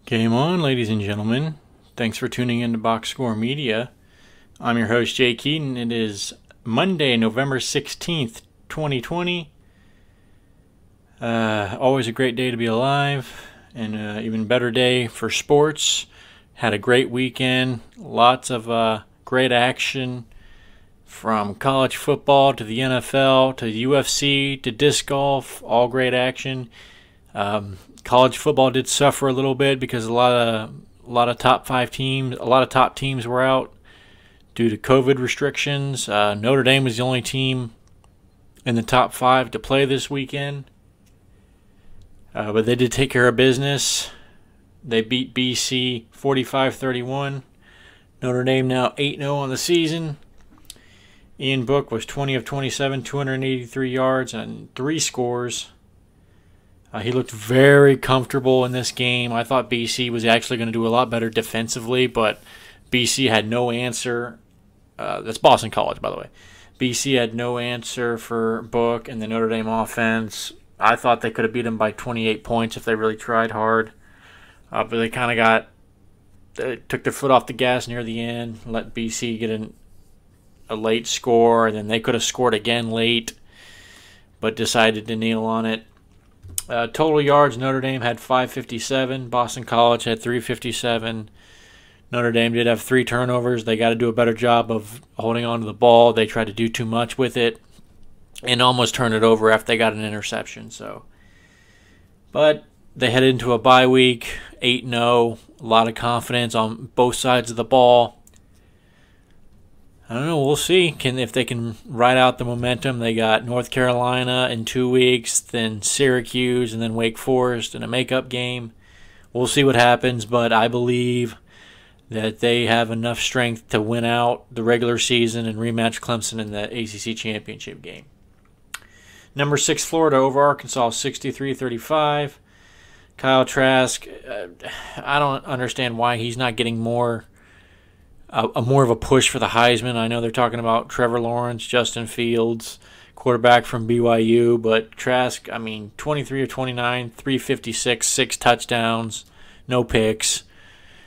Game on, ladies and gentlemen. Thanks for tuning in to Box Score Media. I'm your host, Jay Keaton. It is Monday, November 16th, 2020. Always a great day to be alive, and even better day for sports. Had a great weekend. Lots of great action from college football to the NFL to the UFC to disc golf. All great action. College football did suffer a little bit because a lot of top teams were out due to COVID restrictions. Notre Dame was the only team in the top 5 to play this weekend, but they did take care of business. They beat BC 45-31. Notre Dame now 8-0 on the season. Ian Book was 20 of 27, 283 yards and 3 scores. He looked very comfortable in this game. I thought BC was actually going to do a lot better defensively, but BC had no answer. That's Boston College, by the way. BC had no answer for Book and the Notre Dame offense. I thought they could have beat them by 28 points if they really tried hard. But they kind of took their foot off the gas near the end, let BC get a late score, and then they could have scored again late, but decided to kneel on it. Total yards, Notre Dame had 557. Boston College had 357. Notre Dame did have 3 turnovers. They got to do a better job of holding on to the ball. They tried to do too much with it and almost turned it over after they got an interception. But they headed into a bye week, 8-0. A lot of confidence on both sides of the ball. I don't know. We'll see if they can ride out the momentum. They got North Carolina in 2 weeks, then Syracuse, and then Wake Forest in a makeup game. We'll see what happens, but I believe that they have enough strength to win out the regular season and rematch Clemson in the ACC championship game. Number 6, Florida over Arkansas, 63-35. Kyle Trask, I don't understand why he's not getting more of a push for the Heisman. I know they're talking about Trevor Lawrence, Justin Fields, quarterback from BYU, but Trask, 23 of 29, 356, 6 touchdowns, no picks.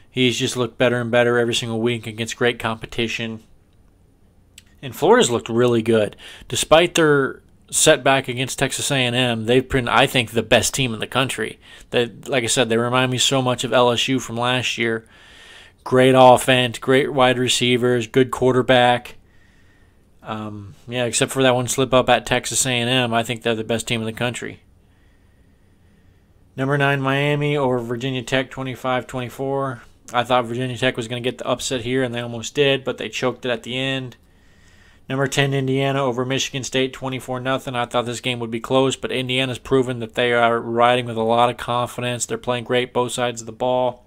He's just looked better and better every single week against great competition. And Florida's looked really good. Despite their setback against Texas A&M, they've been, I think, the best team in the country. Like I said, they remind me so much of LSU from last year. Great offense, great wide receivers, good quarterback. Except for that one slip up at Texas A&M, I think they're the best team in the country. Number 9, Miami over Virginia Tech, 25-24. I thought Virginia Tech was going to get the upset here, and they almost did, but they choked it at the end. Number 10, Indiana over Michigan State, 24-0. I thought this game would be close, but Indiana's proven that they are riding with a lot of confidence. They're playing great both sides of the ball.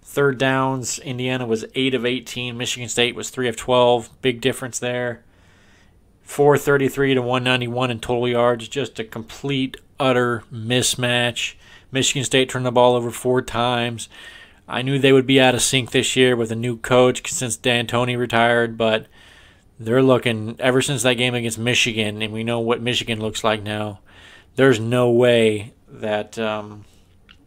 Third downs, Indiana was 8 of 18. Michigan State was 3 of 12. Big difference there. 433 to 191 in total yards. Just a complete, utter mismatch. Michigan State turned the ball over 4 times. I knew they would be out of sync this year with a new coach since D'Antoni retired, but they're looking, ever since that game against Michigan, and we know what Michigan looks like now, there's no way that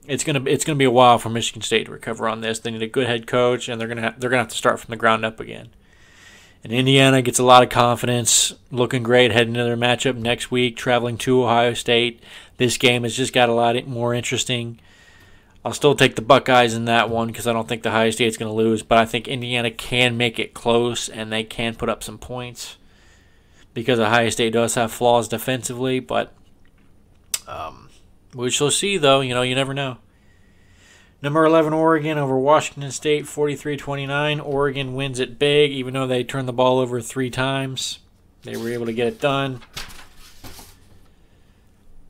it's gonna be a while for Michigan State to recover on this. They need a good head coach, and they're gonna have to start from the ground up again. And Indiana gets a lot of confidence, looking great heading into their matchup next week, traveling to Ohio State. This game has just got a lot more interesting. I'll still take the Buckeyes in that one because I don't think the Ohio State's going to lose, but I think Indiana can make it close and they can put up some points because Ohio State does have flaws defensively, but we shall see, though. You never know. Number 11, Oregon over Washington State, 43-29. Oregon wins it big, even though they turned the ball over 3 times. They were able to get it done.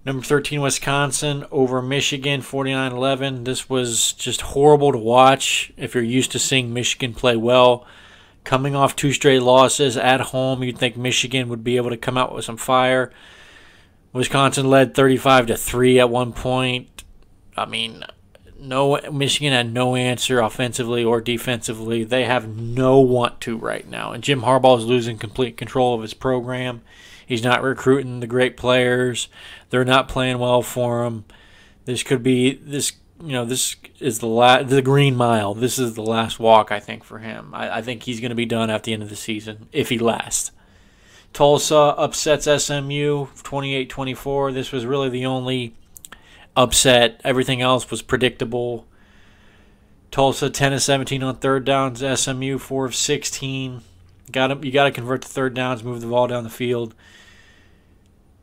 Number 13, Wisconsin over Michigan, 49-11. This was just horrible to watch if you're used to seeing Michigan play well. Coming off 2 straight losses at home, you'd think Michigan would be able to come out with some fire. Wisconsin led 35-3 at one point. Michigan had no answer offensively or defensively. They have no want to right now. And Jim Harbaugh is losing complete control of his program. He's not recruiting the great players. They're not playing well for him. This this is the Green Mile. This is the last walk, I think, for him. I think he's going to be done at the end of the season if he lasts. Tulsa upsets SMU 28-24. This was really the only upset. Everything else was predictable. Tulsa 10 of 17 on third downs. SMU 4 of 16. You got to convert the third downs, move the ball down the field.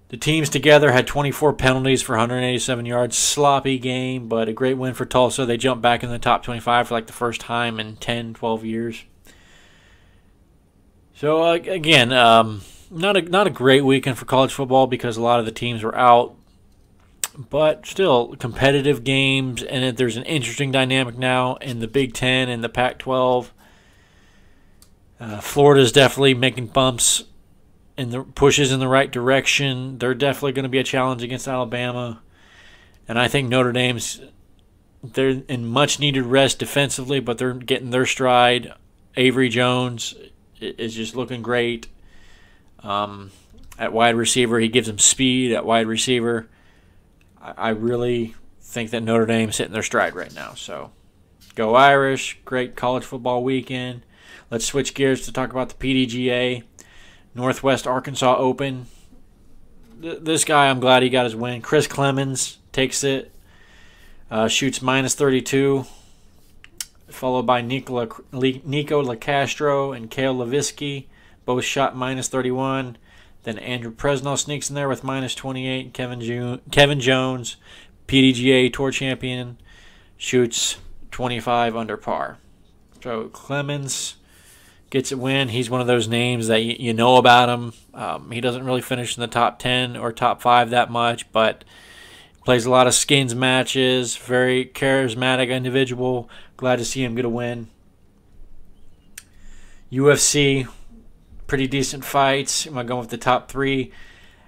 The teams together had 24 penalties for 187 yards. Sloppy game, but a great win for Tulsa. They jumped back in the top 25 for like the first time in 10, 12 years. So again, not a great weekend for college football because a lot of the teams were out. But still, competitive games, and there's an interesting dynamic now in the Big Ten and the Pac-12. Florida's definitely making bumps and the pushes in the right direction. They're definitely going to be a challenge against Alabama. And I think Notre Dame's, they're in much-needed rest defensively, but they're getting their stride. Avery Jones is just looking great. At wide receiver, he gives them speed at wide receiver. I really think that Notre Dame's hitting their stride right now. So, go Irish. Great college football weekend. Let's switch gears to talk about the PDGA. Northwest Arkansas Open. This guy, I'm glad he got his win. Chris Clemens takes it. Shoots -32. Followed by Nico LaCastro and Cale Levinsky. Both shot -31. Then Andrew Presnell sneaks in there with -28. Kevin Jones, PDGA Tour champion, shoots 25 under par. So Clemens gets a win. He's one of those names that you know about him. He doesn't really finish in the top 10 or top 5 that much, but plays a lot of skins matches. Very charismatic individual. Glad to see him get a win. UFC. Pretty decent fights. Am I going with the top 3?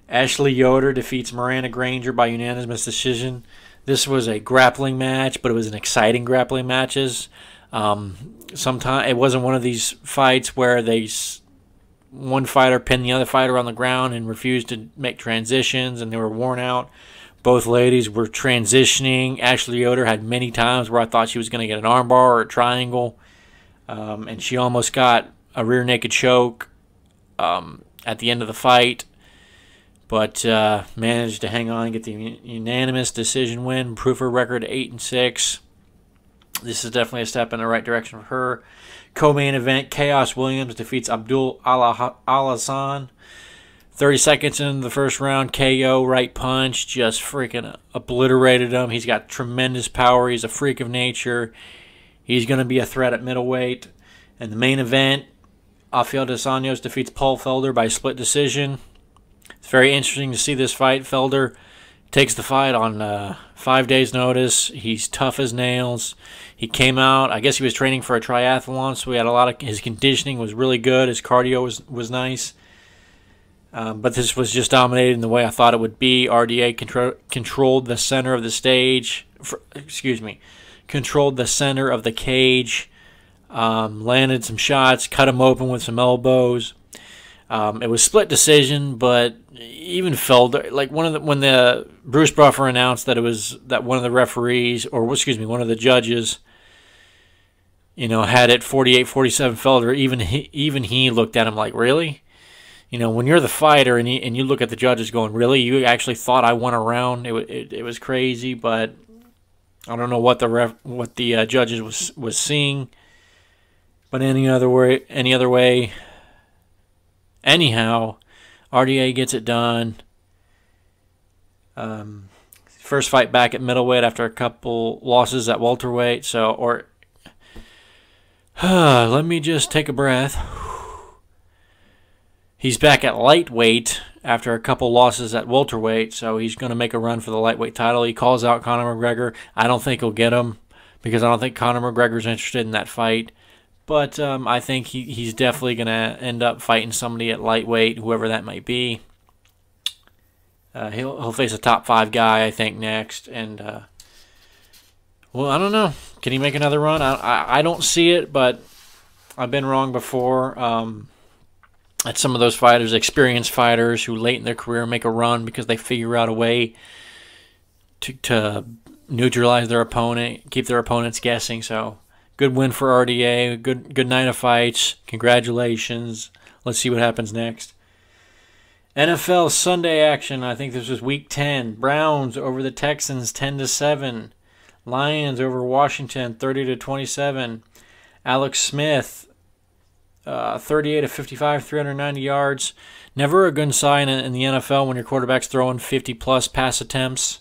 Ashley Yoder defeats Miranda Granger by unanimous decision. This was a grappling match, but it was an exciting grappling matches. Sometimes it wasn't one of these fights where one fighter pinned the other fighter on the ground and refused to make transitions, and they were worn out. Both ladies were transitioning. Ashley Yoder had many times where I thought she was going to get an armbar or a triangle, and she almost got a rear naked choke at the end of the fight, but managed to hang on and get the unanimous decision win, improve her record to 8-6. This is definitely a step in the right direction for her. Co-main event, Chaos Williams defeats Abdul Alhassan. 30 seconds into the first round, KO, right punch, just freaking obliterated him. He's got tremendous power. He's a freak of nature. He's going to be a threat at middleweight. And the main event, Rafael dos Anjos defeats Paul Felder by split decision. It's very interesting to see this fight. Felder takes the fight on 5 days' notice. He's tough as nails. He came out, I guess he was training for a triathlon, so he had a lot of, his conditioning was really good. His cardio was nice. But this was just dominated in the way I thought it would be. RDA controlled the center of the stage. Controlled the center of the cage. Landed some shots, cut him open with some elbows. It was split decision, but even Felder, like when the Bruce Buffer announced that one of the referees, or one of the judges, had it 48-47 Felder. Even he looked at him like, really? When you're the fighter and you look at the judges going, really? You actually thought I won a round? It was crazy, but I don't know what the judges was seeing. But any other way, anyhow, RDA gets it done. First fight back at middleweight after a couple losses at welterweight. Let me just take a breath. He's back at lightweight after a couple losses at welterweight, so he's going to make a run for the lightweight title. He calls out Conor McGregor. I don't think he'll get him because I don't think Conor McGregor's interested in that fight. But I think he's definitely going to end up fighting somebody at lightweight, whoever that might be. He'll face a top 5 guy, I think, next. And, I don't know. Can he make another run? I don't see it, but I've been wrong before. At some of those fighters, experienced fighters who late in their career make a run because they figure out a way to neutralize their opponent, keep their opponents guessing. So good win for RDA. Good night of fights. Congratulations. Let's see what happens next. NFL Sunday action. I think this was Week 10. Browns over the Texans 10-7. Lions over Washington 30-27. Alex Smith 38-55, 390 yards. Never a good sign in the NFL when your quarterback's throwing 50-plus pass attempts.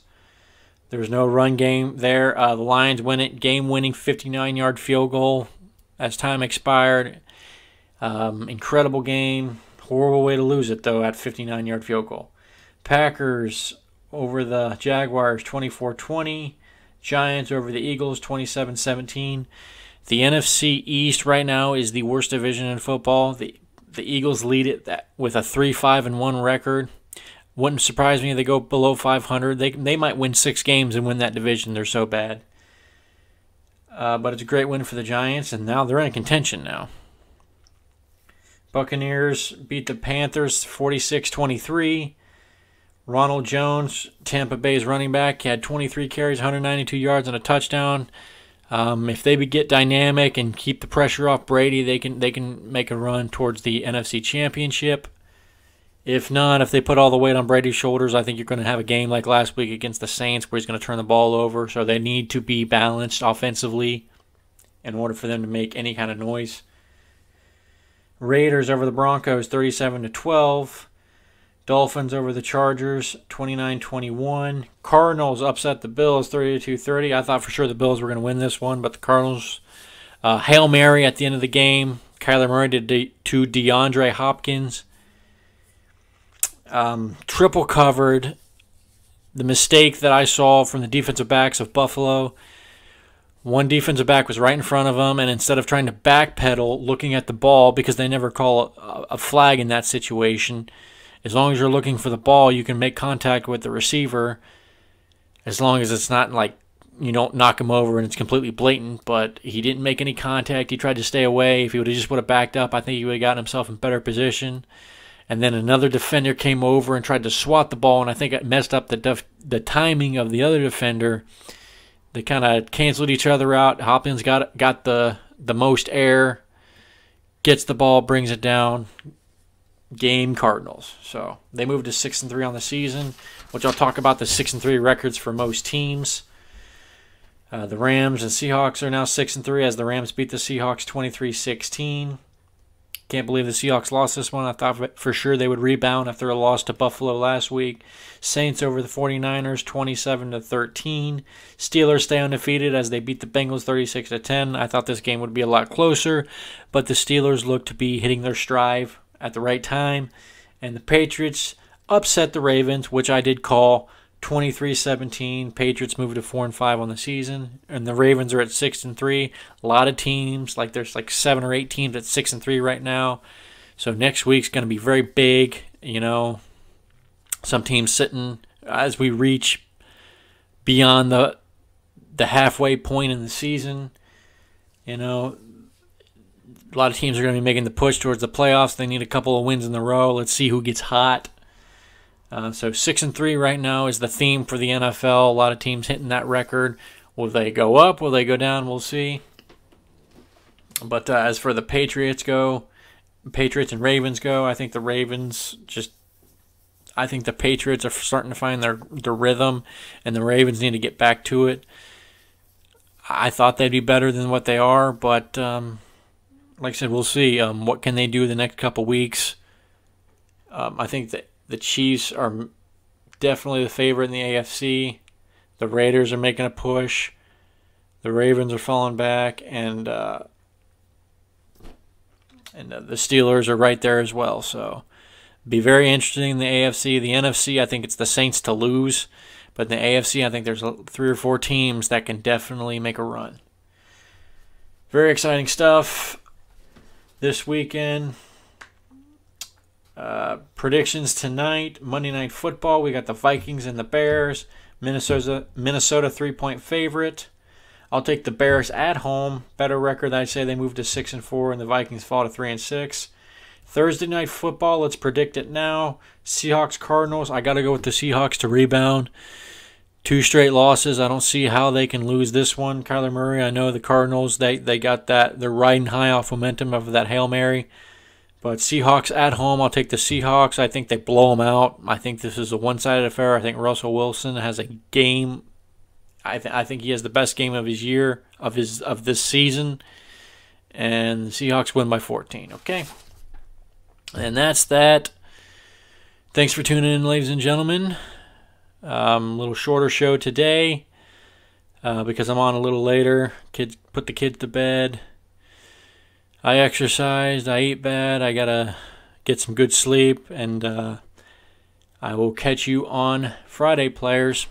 There was no run game there. The Lions win it. Game-winning 59-yard field goal as time expired. Incredible game. Horrible way to lose it, though, at 59-yard field goal. Packers over the Jaguars 24-20. Giants over the Eagles 27-17. The NFC East right now is the worst division in football. The Eagles lead it with a 3-5-1 record. Wouldn't surprise me if they go below 500. They might win 6 games and win that division. They're so bad. But it's a great win for the Giants, and now they're in contention now. Buccaneers beat the Panthers 46-23. Ronald Jones, Tampa Bay's running back, had 23 carries, 192 yards, and a touchdown. If they get dynamic and keep the pressure off Brady, they can make a run towards the NFC Championship. If not, if they put all the weight on Brady's shoulders, I think you're going to have a game like last week against the Saints where he's going to turn the ball over. So they need to be balanced offensively in order for them to make any kind of noise. Raiders over the Broncos 37-12. Dolphins over the Chargers 29-21. Cardinals upset the Bills 32-30. I thought for sure the Bills were going to win this one, but the Cardinals, Hail Mary at the end of the game. Kyler Murray to DeAndre Hopkins. Triple covered. The mistake that I saw from the defensive backs of Buffalo, one defensive back was right in front of them, and instead of trying to backpedal, looking at the ball, because they never call a flag in that situation, as long as you're looking for the ball, you can make contact with the receiver, as long as it's not like you don't knock him over and it's completely blatant. But he didn't make any contact. He tried to stay away. If he just would have backed up, I think he would have gotten himself in better position. And then another defender came over and tried to swat the ball, and I think it messed up the timing of the other defender. They kind of canceled each other out. Hopkins got the most air, gets the ball, brings it down. Game Cardinals. So they moved to 6-3 on the season, which I'll talk about the 6-3 records for most teams. The Rams and Seahawks are now 6-3 as the Rams beat the Seahawks 23-16. Can't believe the Seahawks lost this one. I thought for sure they would rebound after a loss to Buffalo last week. Saints over the 49ers 27-13. Steelers stay undefeated as they beat the Bengals 36-10. I thought this game would be a lot closer, but the Steelers look to be hitting their stride at the right time. And the Patriots upset the Ravens, which I did call, 23-17. Patriots moved to 4-5 on the season, and the Ravens are at 6-3. A lot of teams, there's 7 or 8 teams at 6-3 right now. So next week's going to be very big. Some teams sitting as we reach beyond the halfway point in the season. A lot of teams are going to be making the push towards the playoffs. They need a couple of wins in a row. Let's see who gets hot. So 6-3 right now is the theme for the NFL. A lot of teams hitting that record. Will they go up? Will they go down? We'll see. But as for the Patriots and Ravens go, I think the Patriots are starting to find their rhythm, and the Ravens need to get back to it. I thought they'd be better than what they are, but like I said, we'll see. What can they do the next couple weeks? I think that the Chiefs are definitely the favorite in the AFC. The Raiders are making a push. The Ravens are falling back, and the Steelers are right there as well. So, be very interesting in the AFC. The NFC, I think it's the Saints to lose, but in the AFC, I think there's 3 or 4 teams that can definitely make a run. Very exciting stuff this weekend. Predictions tonight, Monday Night Football. We got the Vikings and the Bears. Minnesota 3-point favorite. I'll take the Bears at home. Better record, I'd say they moved to 6-4, and the Vikings fall to 3-6. Thursday Night Football, let's predict it now. Seahawks Cardinals. I got to go with the Seahawks to rebound 2 straight losses. I don't see how they can lose this one. Kyler Murray, I know the Cardinals, they got that. They're riding high off momentum of that Hail Mary. But Seahawks at home, I'll take the Seahawks. I think they blow them out. I think this is a one-sided affair. I think Russell Wilson has a game. I think he has the best game of his year, of this season. And the Seahawks win by 14, okay? And that's that. Thanks for tuning in, ladies and gentlemen. A little shorter show today because I'm on a little later. Put the kids to bed. I exercised. I ate bad. I got to get some good sleep. And I will catch you on Friday, players.